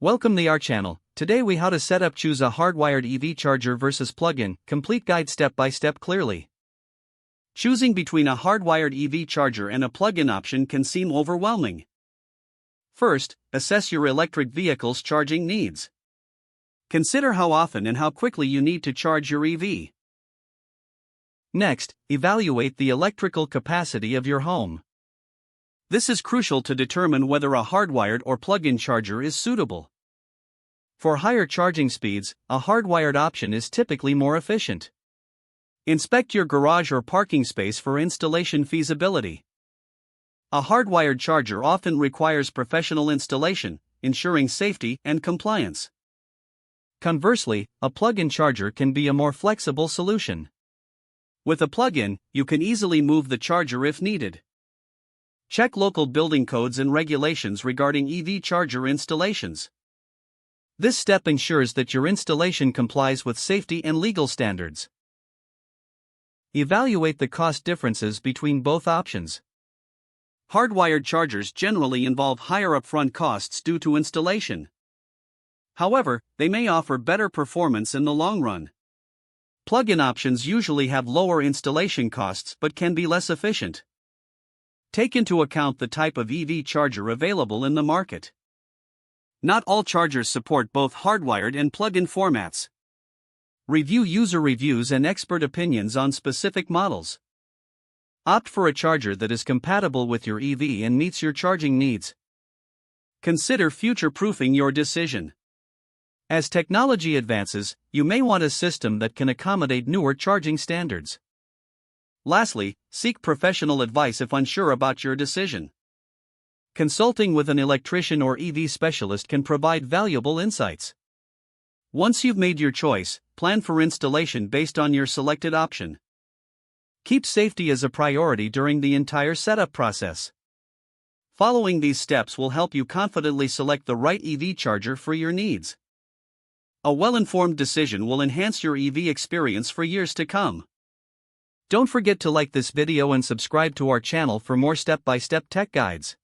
Welcome to our channel. Today we how to set up choose a hardwired EV charger versus plug-in, complete guide step by step clearly. Choosing between a hardwired EV charger and a plug-in option can seem overwhelming. First, assess your electric vehicle's charging needs. Consider how often and how quickly you need to charge your EV. Next, evaluate the electrical capacity of your home. This is crucial to determine whether a hardwired or plug-in charger is suitable. For higher charging speeds, a hardwired option is typically more efficient. Inspect your garage or parking space for installation feasibility. A hardwired charger often requires professional installation, ensuring safety and compliance. Conversely, a plug-in charger can be a more flexible solution. With a plug-in, you can easily move the charger if needed. Check local building codes and regulations regarding EV charger installations. This step ensures that your installation complies with safety and legal standards. Evaluate the cost differences between both options. Hardwired chargers generally involve higher upfront costs due to installation. However, they may offer better performance in the long run. Plug-in options usually have lower installation costs but can be less efficient. Take into account the type of EV charger available in the market. Not all chargers support both hardwired and plug-in formats. Review user reviews and expert opinions on specific models. Opt for a charger that is compatible with your EV and meets your charging needs. Consider future-proofing your decision. As technology advances, you may want a system that can accommodate newer charging standards. Lastly, seek professional advice if unsure about your decision. Consulting with an electrician or EV specialist can provide valuable insights. Once you've made your choice, plan for installation based on your selected option. Keep safety as a priority during the entire setup process. Following these steps will help you confidently select the right EV charger for your needs. A well-informed decision will enhance your EV experience for years to come. Don't forget to like this video and subscribe to our channel for more step-by-step tech guides.